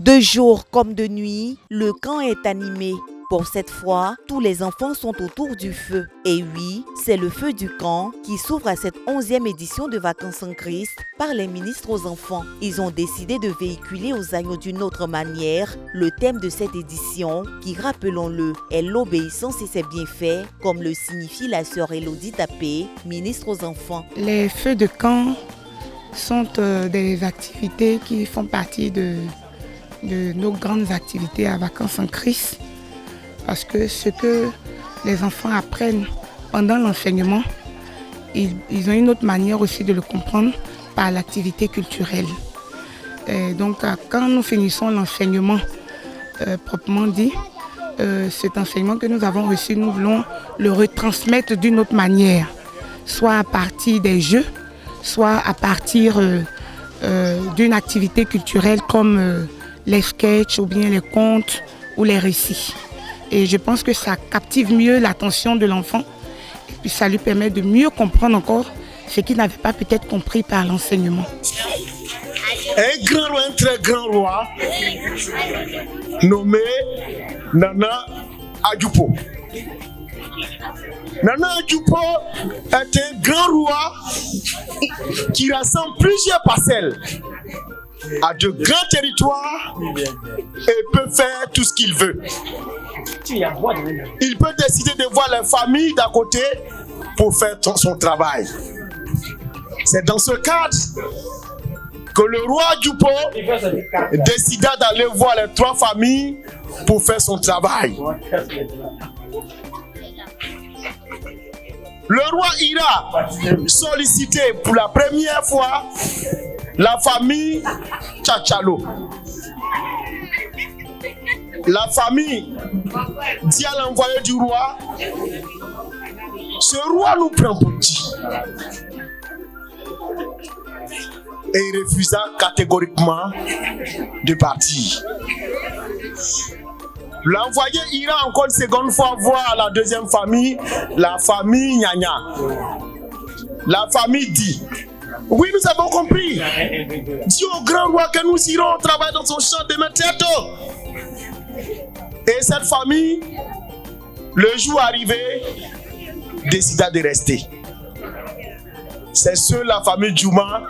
De jour comme de nuit, le camp est animé. Pour cette fois, tous les enfants sont autour du feu. Et oui, c'est le feu du camp qui s'ouvre à cette 11e édition de Vacances en Christ par les ministres aux enfants. Ils ont décidé de véhiculer aux agneaux d'une autre manière le thème de cette édition qui, rappelons-le, est l'obéissance et ses bienfaits, comme le signifie la sœur Elodie Tapé, ministre aux enfants. Les feux de camp sont des activités qui font partie de nos grandes activités à Vacances en Christ. Parce que ce que les enfants apprennent pendant l'enseignement, ils ont une autre manière aussi de le comprendre par l'activité culturelle. Et donc quand nous finissons l'enseignement proprement dit, cet enseignement que nous avons reçu, nous voulons le retransmettre d'une autre manière, soit à partir des jeux, soit à partir d'une activité culturelle comme les sketchs ou bien les contes ou les récits. Et je pense que ça captive mieux l'attention de l'enfant et puis ça lui permet de mieux comprendre encore ce qu'il n'avait pas peut-être compris par l'enseignement. Un grand roi, un très grand roi, nommé Nana Adjoupo. Nana Adjoupo est un grand roi qui rassemble plusieurs parcelles à de grands territoires et peut faire tout ce qu'il veut. Il peut décider de voir les familles d'à côté pour faire son travail. C'est dans ce cadre que le roi Adjoupo décida d'aller voir les 3 familles pour faire son travail. Le roi ira solliciter pour la première fois la famille Tchachalo. La famille dit à l'envoyé du roi, ce roi nous prend pour qui? Et il refusa catégoriquement de partir. L'envoyé ira encore une seconde fois voir la deuxième famille, la famille Nyanya. La famille dit, oui, nous avons compris. Dis au grand roi que nous irons travailler dans son champ demain très tôt. Et cette famille, le jour arrivé, décida de rester. C'est seule la famille Djouma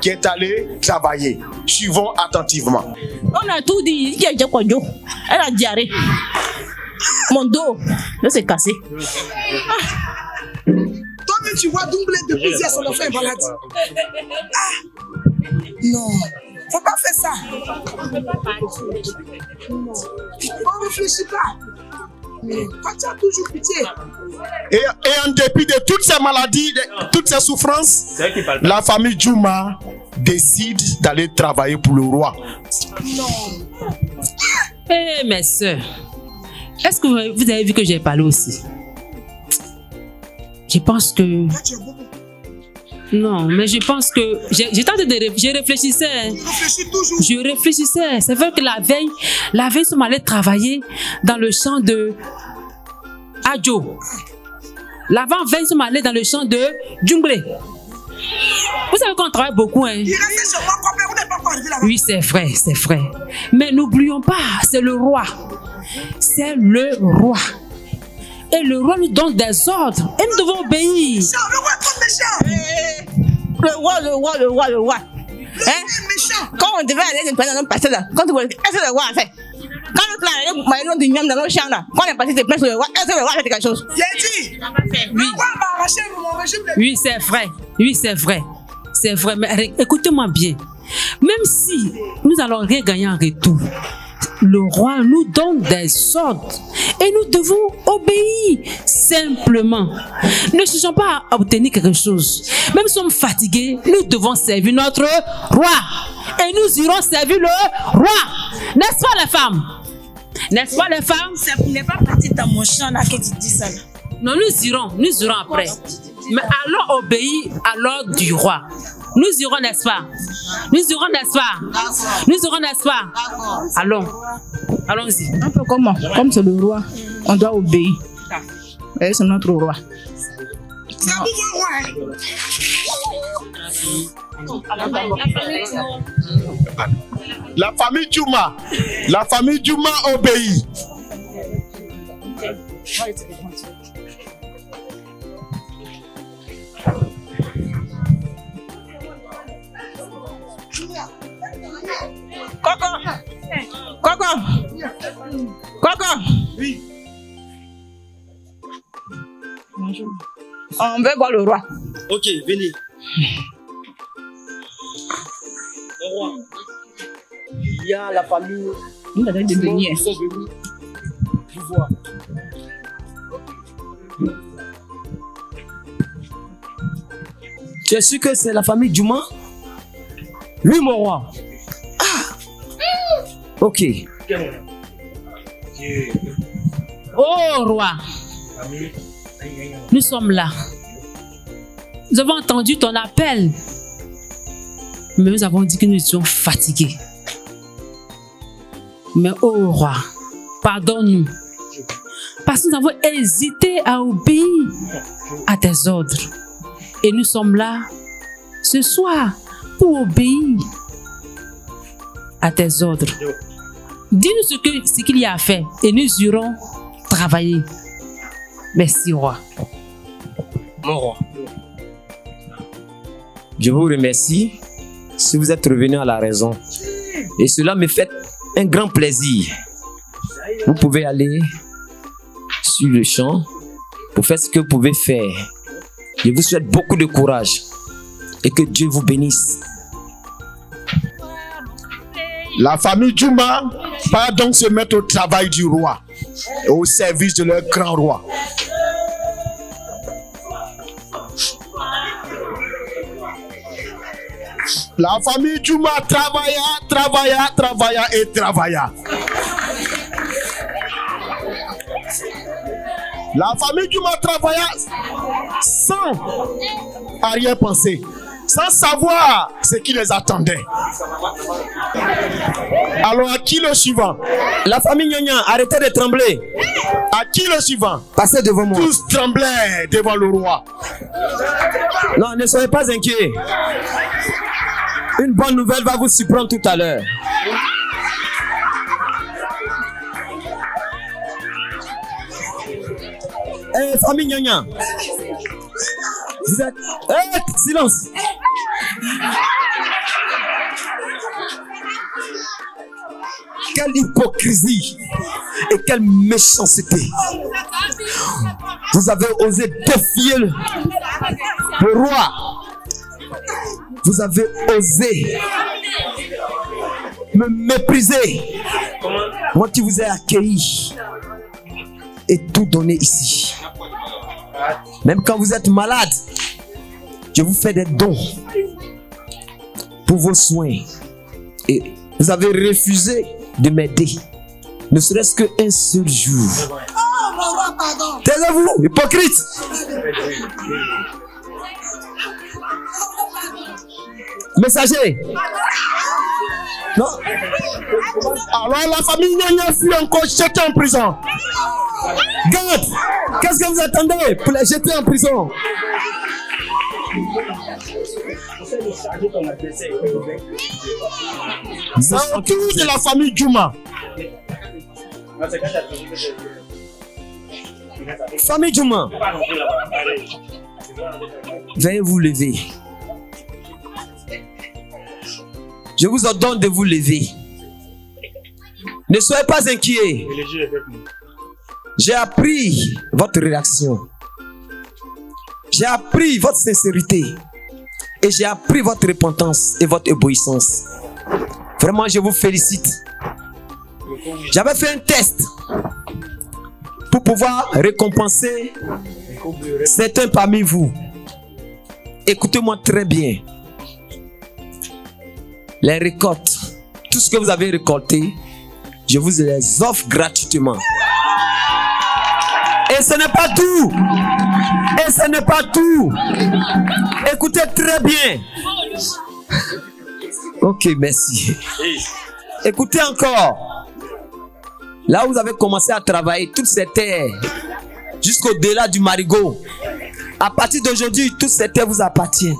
qui est allée travailler. Suivons attentivement. On a tout dit, elle a diarrhée. Mon dos, là c'est cassé. Toi-même tu vois doubler depuis hier son enfant est malade. Non, faut pas faire ça. On réfléchit pas. Mais toi tu as toujours pitié. Et en dépit de toutes ces maladies, de toutes ces souffrances, la famille Djouma décide d'aller travailler pour le roi. Eh mes soeurs, est-ce que vous avez vu que j'ai parlé aussi? Je pense que... Non, mais je pense que... Je réfléchissais. Je réfléchissais. C'est vrai que la veille, nous sommes allés travailler dans le champ de Adjo. L'avant-veille, nous sommes allés dans le champ de Djunglé. Vous savez qu'on travaille beaucoup, hein? Oui, c'est vrai, c'est vrai. Mais n'oublions pas, c'est le roi. C'est le roi. Et le roi nous donne des ordres. Et nous devons obéir. Le roi. Hein? Quand on devait aller dans notre passé là, quand on est-ce que le roi a fait? Quand notre là, du miam dans nos champs là, quand on est passé de plaindre sur le roi, est-ce que le roi a fait quelque chose? J'ai dit, le roi m'a arraché mon régime. Oui, c'est vrai. Oui, c'est vrai. C'est vrai. Mais écoutez-moi bien. Même si nous allons rien gagner en retour, le roi nous donne des ordres et nous devons obéir simplement. Ne cherchons pas à obtenir quelque chose. Même si nous sommes fatigués, nous devons servir notre roi. Et nous irons servir le roi. N'est-ce pas les femmes? N'est-ce pas les femmes? C'est pour ne pas partir dans mon champ là que tu dis ça là. Non, nous irons après. Mais allons obéir à l'ordre du roi. Nous irons, n'est-ce pas? Nous irons, n'est-ce pas? Nous irons, n'est-ce pas? Allons. Allons-y. Un peu comme c'est le roi, on doit obéir. Et c'est notre roi. C'est un nouveau roi. La famille Djouma. La famille Djouma obéit. Coco. Coco. Coco. Oui. Bonjour. On veut voir le roi. Ok, venez. Au roi. Il y a la famille. Nous avons des beignets. Ils sont venus vous voir. Tu es sûr que c'est la famille Djouma? Oui, mon roi. Ah. Ok. Oh roi, nous sommes là. Nous avons entendu ton appel, mais nous avons dit que nous étions fatigués. Mais oh roi, pardonne-nous, parce que nous avons hésité à obéir à tes ordres. Et nous sommes là ce soir pour obéir à tes ordres. Dis-nous ce qu'il y a à faire et nous irons travailler. Merci, roi. Mon roi, je vous remercie si vous êtes revenu à la raison. Et cela me fait un grand plaisir. Vous pouvez aller sur le champ pour faire ce que vous pouvez faire. Je vous souhaite beaucoup de courage et que Dieu vous bénisse. La famille Djouma va donc se mettre au travail du roi et au service de leur grand roi. La famille Djouma travailla et travailla. La famille Djouma travailla sans arrière-pensée, sans savoir ce qui les attendait. Alors à qui le suivant? La famille Nyanya, arrêtez de trembler. À qui le suivant? Passez devant moi. Tous tremblaient devant le roi. Non, ne soyez pas inquiets. Une bonne nouvelle va vous surprendre tout à l'heure. Eh, famille Nyanya. Vous êtes... silence. Quelle hypocrisie et quelle méchanceté. Vous avez osé défier le roi. Vous avez osé me mépriser. Moi qui vous ai accueilli et tout donné ici. Même quand vous êtes malade, je vous fais des dons pour vos soins. Et vous avez refusé de m'aider, ne serait-ce qu'un seul jour. Taisez-vous, hypocrite! Messager! Non? Alors la famille Nyanya fut encore jetée en prison. Garde! Qu'est-ce que vous attendez pour les jeter en prison? C'est au tour de la famille Djouma. Famille Djouma, veuillez vous lever. Je vous ordonne de vous lever. Ne soyez pas inquiets. J'ai appris votre réaction. J'ai appris votre sincérité. Et j'ai appris votre repentance et votre obéissance. Vraiment, je vous félicite. J'avais fait un test pour pouvoir récompenser certains parmi vous. Écoutez-moi très bien. Les récoltes, tout ce que vous avez récolté, je vous les offre gratuitement. Et ce n'est pas tout. Et ce n'est pas tout. Écoutez très bien. Ok, merci. Écoutez encore. Là où vous avez commencé à travailler, toutes ces terres, jusqu'au-delà du marigot, à partir d'aujourd'hui, toutes ces terres vous appartiennent.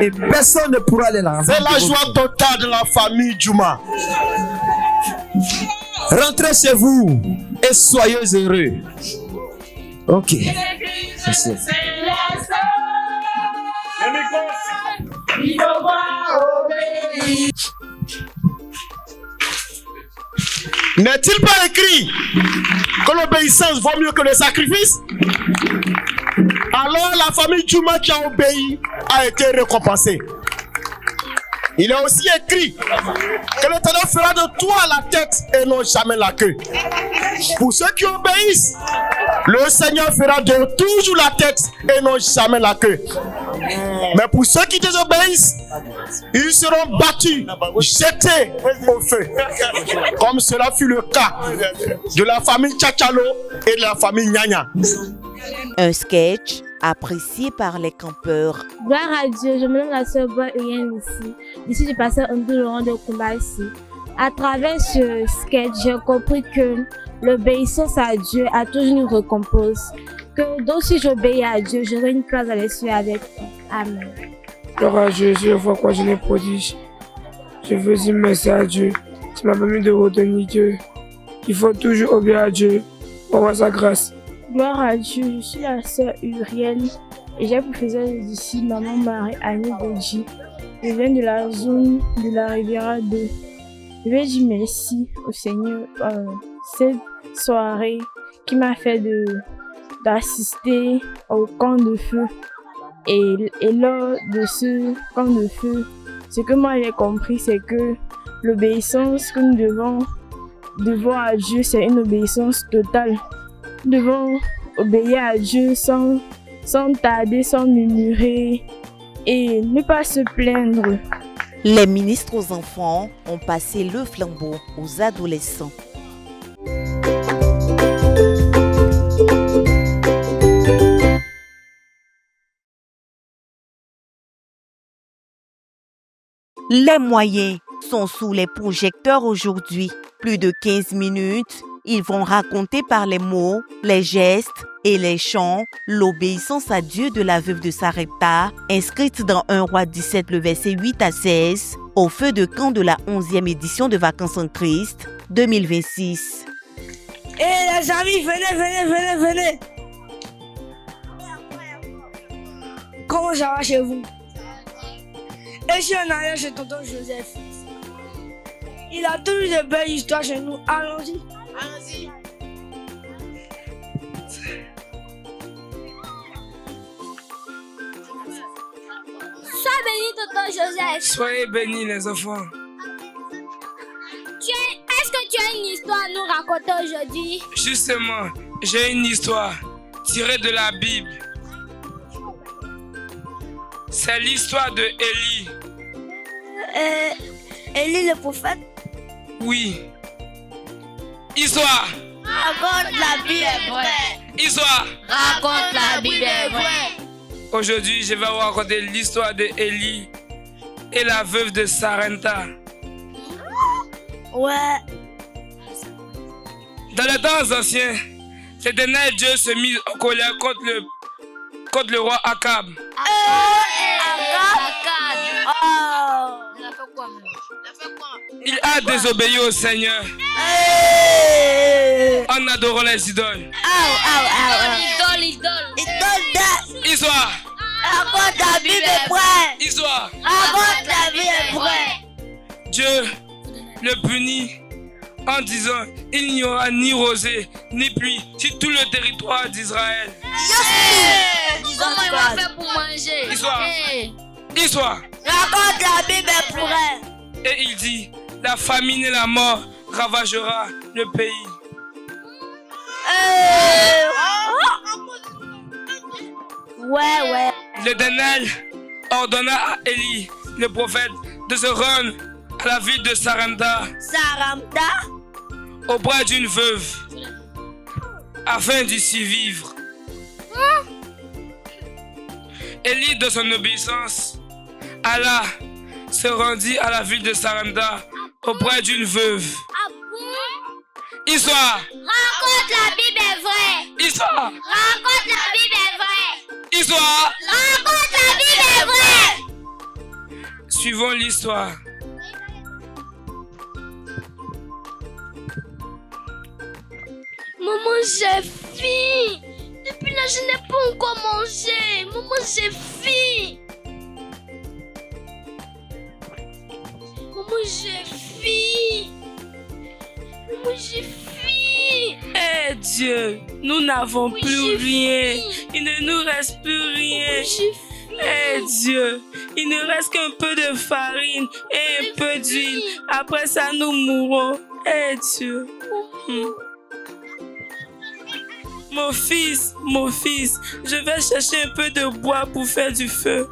Et personne ne pourra aller là. C'est la joie totale de la famille Juma. Rentrez chez vous et soyez heureux. Ok. Merci. N'est-il pas écrit que l'obéissance vaut mieux que le sacrifice? Alors la famille Juma qui a obéi a été récompensée. Il est aussi écrit que l'Éternel fera de toi la tête et non jamais la queue. Pour ceux qui obéissent, le Seigneur fera de toujours la tête et non jamais la queue. Mais pour ceux qui désobéissent, ils seront battus, jetés au feu. Comme cela fut le cas de la famille Tchachalo et de la famille Nyanya. Un sketch apprécié par les campeurs. Gloire à Dieu, je me nomme la sœur Boy Rien ici. Ici, j'ai passé un peu le rang de combat ici. À travers ce sketch, j'ai compris que l'obéissance à Dieu a toujours une récompense. Que donc si j'obéis à Dieu, j'aurai une place à l'essuie avec toi. Amen. Gloire à Dieu, je vois quoi je les prodige. Je veux dire merci à Dieu. Tu m'as permis de retenir que il faut toujours obéir à Dieu pour avoir sa grâce. Gloire à Dieu, je suis la sœur Uriel et j'ai pour faiseur d'ici maman Marie-Annie Bodji. Je viens de la zone de la Riviera 2. Je vais dire merci au Seigneur cette soirée qui m'a fait d'assister au camp de feu. Et lors de ce camp de feu, ce que moi j'ai compris, c'est que l'obéissance que nous devons à Dieu, c'est une obéissance totale. Nous devons obéir à Dieu sans tarder, sans murmurer et ne pas se plaindre. Les ministres aux enfants ont passé le flambeau aux adolescents. Les moyens sont sous les projecteurs aujourd'hui. Plus de 15 minutes, ils vont raconter par les mots, les gestes et les chants l'obéissance à Dieu de la veuve de Sarepta, inscrite dans 1 Roi 17, le verset 8 à 16, au feu de camp de la 11e édition de Vacances en Christ 2026. Eh les amis, venez. Comment ça va chez vous? Et je suis en arrière chez tonton Joseph. Il a toujours de belles histoires chez nous. Allons-y. Sois béni, tonton Joseph. Soyez bénis les enfants. Est-ce que tu as une histoire à nous raconter aujourd'hui? Justement, j'ai une histoire tirée de la Bible. C'est l'histoire de Élie. Élie le prophète. Oui. Histoire. Raconte la Bible est vraie. Histoire. Raconte la Bible est vraie. Aujourd'hui, je vais vous raconter l'histoire de Élie et la veuve de Sarepta. Ouais. Dans les temps anciens, l'Éternel Dieu se mit en colère contre le roi Akab. Il a désobéi au Seigneur en adorant les idoles. Histoire. Raconte la Bible est vraie. Histoire. Raconte la Bible est vraie. Dieu le punit en disant il n'y aura ni rosée ni pluie sur tout le territoire d'Israël. Comment il va faire pour manger? Histoire. Histoire. Raconte la Bible est vraie. Et il dit la famine et la mort ravagera le pays. Ouais. L'Éternel ordonna à Élie, le prophète, de se rendre à la ville de Sarepta auprès d'une veuve afin d'y survivre. Élie, de son obéissance, alla se rendit à la ville de Sarepta auprès d'une veuve. Histoire. Raconte la Bible est vraie. Histoire. Raconte la Bible est vraie. Histoire. Raconte la Bible Suivons l'histoire. Maman, j'ai faim. Depuis là, je n'ai pas encore mangé. Maman, j'ai faim. Maman, j'ai faim. Maman, j'ai faim. Eh Dieu, nous n'avons plus rien. Il ne nous reste plus rien. Eh Dieu, il ne reste qu'un peu de farine et un peu d'huile. Après ça, nous mourrons. Eh Dieu. Mon fils, je vais chercher un peu de bois pour faire du feu.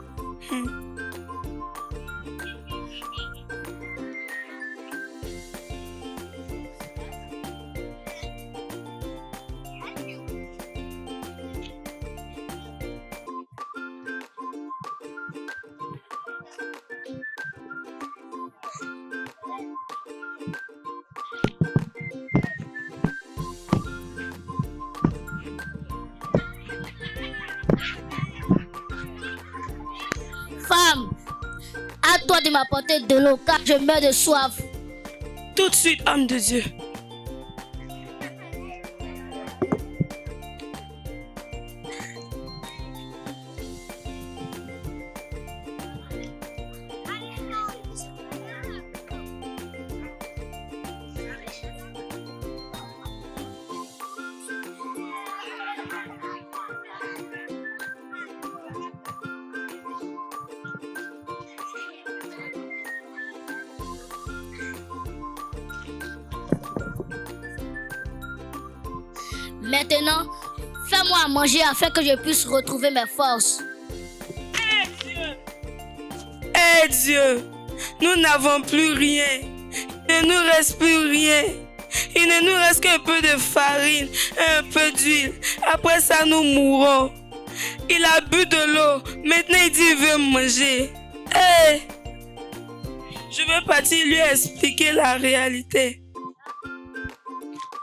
Femme, à toi de m'apporter de l'eau car je meurs de soif. Tout de suite, homme de Dieu. Maintenant, fais-moi à manger afin que je puisse retrouver mes forces. Eh Dieu, nous n'avons plus rien. Il ne nous reste plus rien. Il ne nous reste qu'un peu de farine et un peu d'huile. Après ça, nous mourrons. Il a bu de l'eau. Maintenant, il dit qu'il veut manger. Eh, je vais partir lui expliquer la réalité.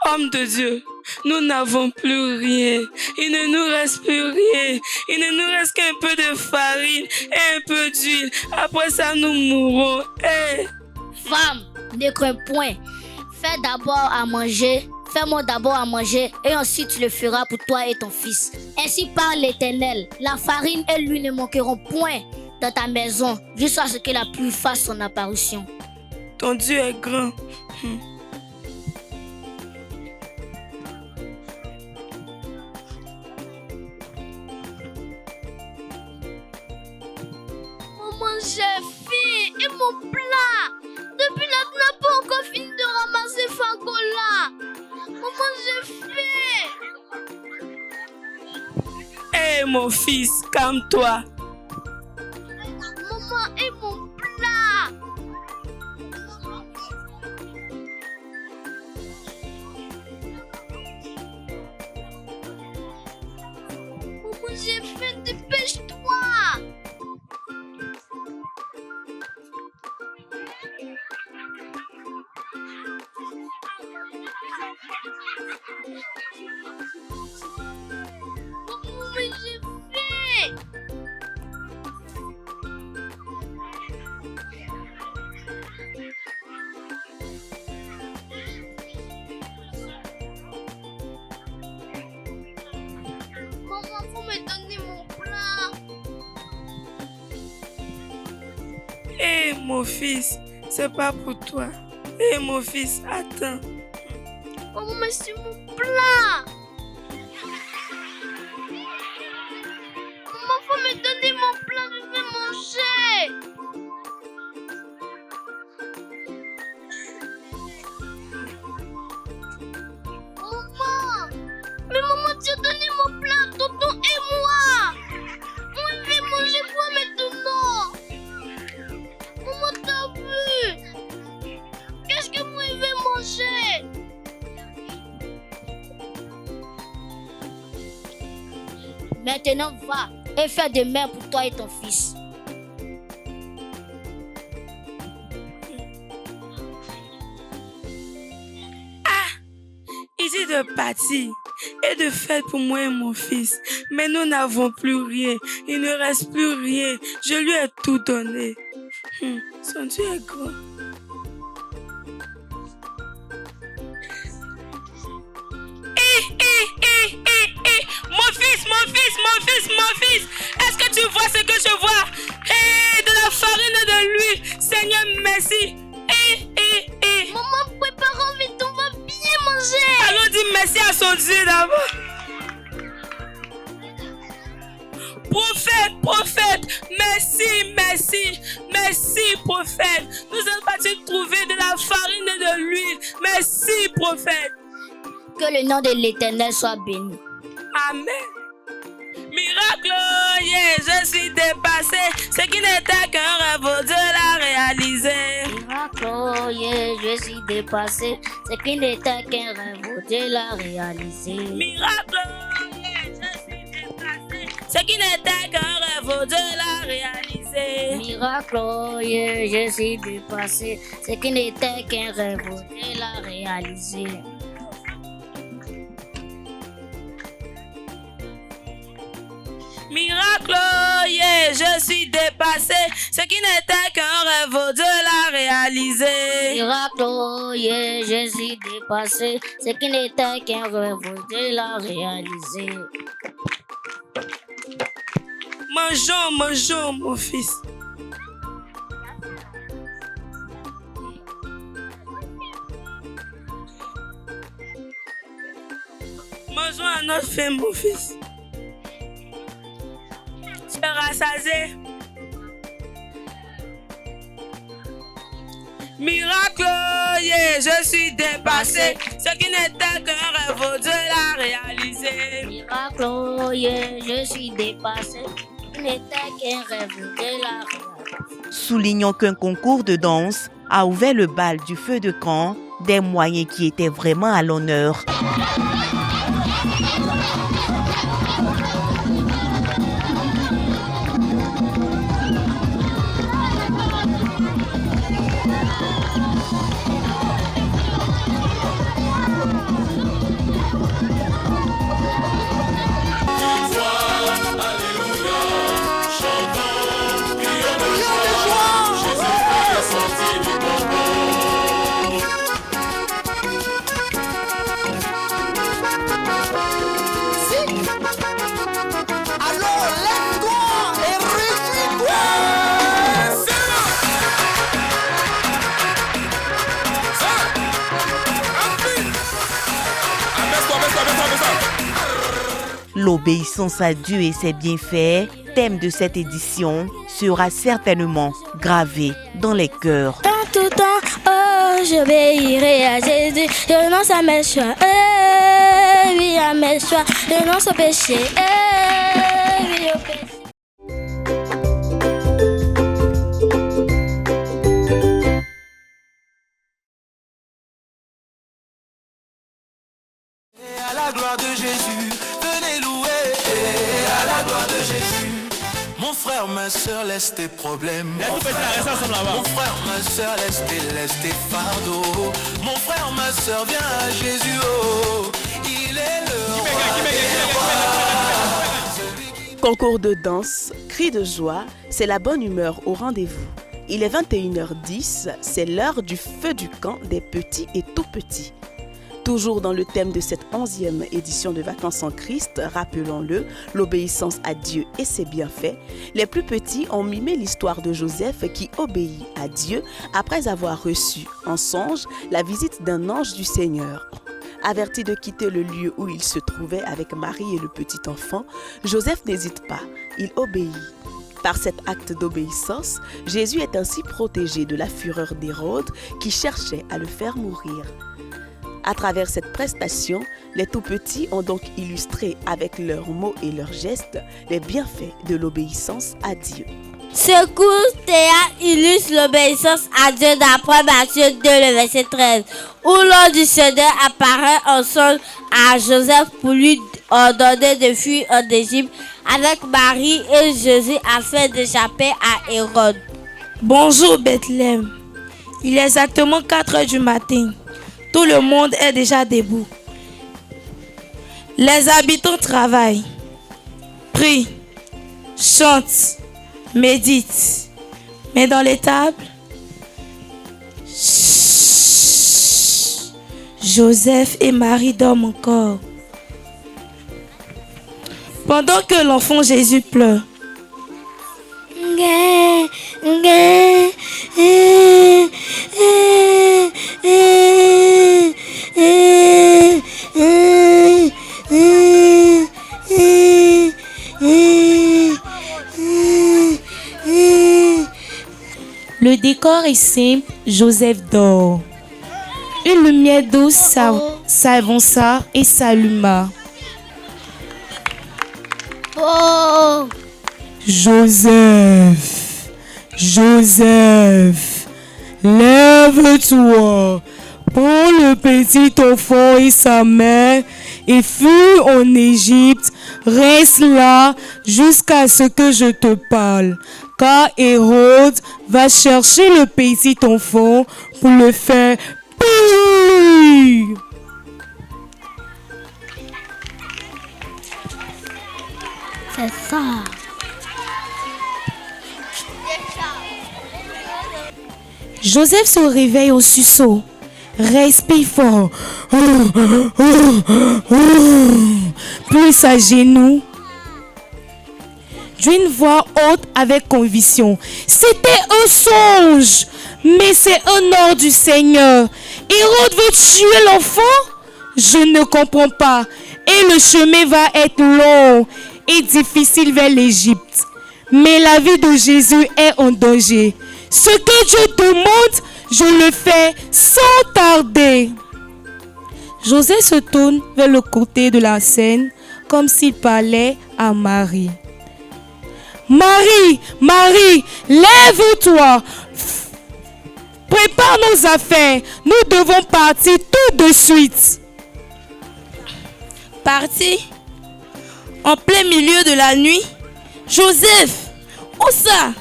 Homme de Dieu, nous n'avons plus rien. Il ne nous reste plus rien. Il ne nous reste qu'un peu de farine et un peu d'huile. Après ça, nous mourrons. Hey. Femme, ne crains point. Fais d'abord à manger. Fais-moi d'abord à manger et ensuite tu le feras pour toi et ton fils. Ainsi parle l'Éternel. La farine et l'huile ne manqueront point dans ta maison jusqu'à ce que la pluie fasse son apparition. Ton Dieu est grand. J'ai faim et mon plat. Depuis là, tu n'as pas encore fini de ramasser Fagola. Maman, j'ai faim. Hé, mon fils, calme-toi. Maman, et mon plat. Maman, j'ai faim, dépêche-toi. Mais j'ai faim. Maman, faut me donner mon plat. Hé, mon fils, c'est pas pour toi. Hé, mon fils, attends. Maman, mais c'est mon plat. Maman, faut me donner mon plat, je vais manger. Maman, mais maman, tu as donné mon plat à tonton et moi. On veut manger quoi maintenant? Maman, t'as vu? Qu'est-ce que moi je vais manger? Maintenant, va et fais de même pour toi et ton fils. Il dit de partir et de faire pour moi et mon fils. Mais nous n'avons plus rien. Il ne reste plus rien. Je lui ai tout donné. Son Dieu est grand. Mon fils, est-ce que tu vois ce que je vois? De la farine et de l'huile, Seigneur, merci. Maman, préparons vite, on va bien manger. Allons dire merci à son Dieu d'abord. Prophète, merci, prophète. Nous sommes partis trouver de la farine et de l'huile. Merci, prophète. Que le nom de l'Éternel soit béni. Amen. Miracle, je suis dépassé. Ce qui n'était qu'un rêve, Dieu l'a réalisé. Miracle, je suis dépassé. Ce qui n'était qu'un rêve, Dieu l'a réalisé. Miracle, je suis dépassé. Ce qui n'était qu'un rêve, Dieu l'a réalisé. Miracle, je suis dépassé. Ce qui n'était qu'un rêve, Dieu l'a réalisé. Miracle, je suis dépassé. Ce qui n'était qu'un rêve, Dieu l'a réalisé. Miracle, je suis dépassé. Ce qui n'était qu'un rêve, Dieu l'a réalisé. Mangeons, mon fils. Mangeons à notre faim, mon fils. Tu es rassasié. Miracle, je suis dépassé. Ce qui n'était qu'un rêve, Dieu l'a réalisé. Miracle, je suis dépassé. Ce qui n'était qu'un rêve, Dieu l'a réalisé. Soulignons qu'un concours de danse a ouvert le bal du feu de camp, des moyens qui étaient vraiment à l'honneur. L'obéissance à Dieu et ses bienfaits, thème de cette édition, sera certainement gravé dans les cœurs. Dans tout temps, oh, j'obéirai à Jésus, je renonce à mes choix, oui à mes choix, je renonce au péché, oui au péché. À la gloire de Jésus, venez louer. À la gloire de Jésus. Mon frère, ma soeur, laisse tes problèmes. Mon frère, ma soeur, laisse tes fardeaux. Mon frère, ma soeur, viens à Jésus. Oh, il est le roi. Concours de danse, cris de joie, c'est la bonne humeur au rendez-vous. Il est 21h10, c'est l'heure du feu du camp des petits et tout petits. Toujours dans le thème de cette 11e édition de Vacances en Christ, rappelons-le, l'obéissance à Dieu et ses bienfaits, les plus petits ont mimé l'histoire de Joseph qui obéit à Dieu après avoir reçu en songe la visite d'un ange du Seigneur. Averti de quitter le lieu où il se trouvait avec Marie et le petit enfant, Joseph n'hésite pas, il obéit. Par cet acte d'obéissance, Jésus est ainsi protégé de la fureur d'Hérode qui cherchait à le faire mourir. À travers cette prestation, les tout-petits ont donc illustré avec leurs mots et leurs gestes les bienfaits de l'obéissance à Dieu. Ce cours théâtre illustre l'obéissance à Dieu d'après Matthieu 2, le verset 13, où l'ange du Seigneur apparaît en songe à Joseph pour lui ordonner de fuir en Égypte avec Marie et Jésus afin d'échapper à Hérode. Bonjour Bethléem. Il est exactement 4 heures du matin. Tout le monde est déjà debout. Les habitants travaillent, prient, chantent, méditent. Mais dans l'étable, Joseph et Marie dorment encore. Pendant que l'enfant Jésus pleure. Le décor est simple, Joseph dort. Une lumière douce s'avança et s'alluma. Oh! Joseph, Joseph, lève-toi, prends le petit enfant et sa mère et fuis en Égypte, reste là jusqu'à ce que je te parle, car Hérode va chercher le petit enfant pour le faire périr. C'est ça. Joseph se réveille au sursaut. Respire fort. Puis s'agenouille. D'une voix haute avec conviction. C'était un songe, mais c'est un ordre du Seigneur. Hérode veut tuer l'enfant? Je ne comprends pas. Et le chemin va être long et difficile vers l'Égypte. Mais la vie de Jésus est en danger. Ce que Dieu demande, je le fais sans tarder. Joseph se tourne vers le côté de la scène comme s'il parlait à Marie. Marie, Marie, lève-toi. Prépare nos affaires. Nous devons partir tout de suite. Parti en plein milieu de la nuit. Joseph, où ça?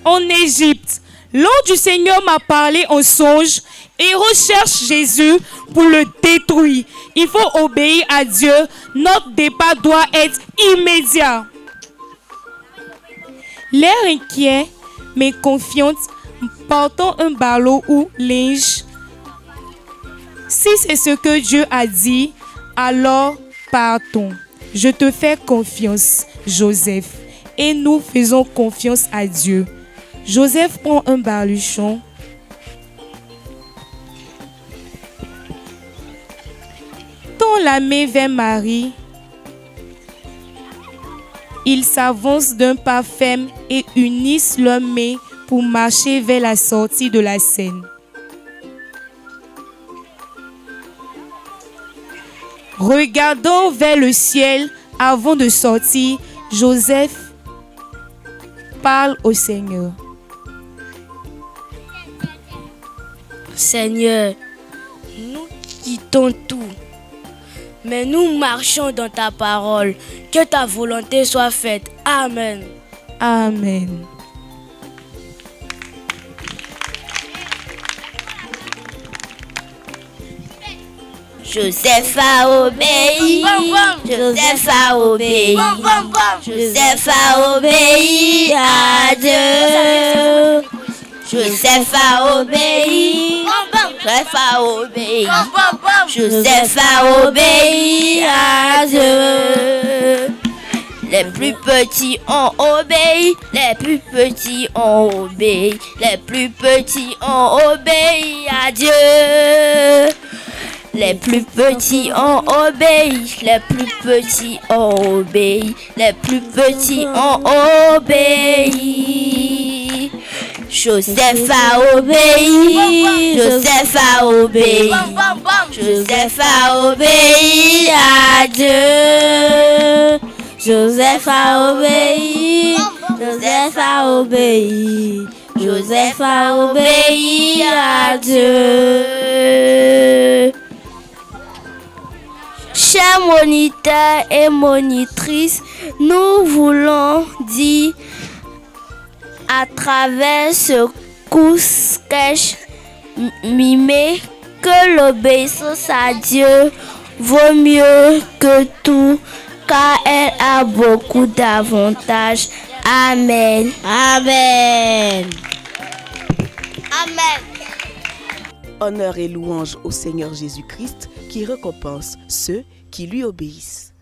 En Égypte. L'ange du Seigneur m'a parlé en songe et recherche Jésus pour le détruire. Il faut obéir à Dieu. Notre départ doit être immédiat. L'air inquiet, mais confiante, portant un ballot ou linge. Si c'est ce que Dieu a dit, alors partons. Je te fais confiance, Joseph, et nous faisons confiance à Dieu. Joseph prend un baluchon. Tend la main vers Marie. Ils s'avancent d'un pas ferme et unissent leurs mains pour marcher vers la sortie de la scène. Regardant vers le ciel avant de sortir, Joseph parle au Seigneur. Seigneur, nous quittons tout, mais nous marchons dans ta parole. Que ta volonté soit faite. Amen. Amen. Joseph a obéi, Joseph a obéi, Joseph a obéi à Dieu. Joseph a obéi, Joseph a obéi, Joseph a obéi à Dieu. Les plus petits ont obéi, les plus petits ont obéi, les plus petits ont obéi à Dieu. Les plus petits ont obéi, les plus petits ont obéi, les plus petits ont obéi. Joseph a obéi, Joseph a obéi, Joseph a obéi à Dieu. Joseph a obéi, Joseph a obéi, Joseph a obéi à Dieu. Chers moniteurs et monitrices, nous voulons dire à travers ce sketch mimé que l'obéissance à Dieu vaut mieux que tout car elle a beaucoup d'avantages. Amen. Amen. Amen. Honneur et louange au Seigneur Jésus-Christ qui récompense ceux qui lui obéissent.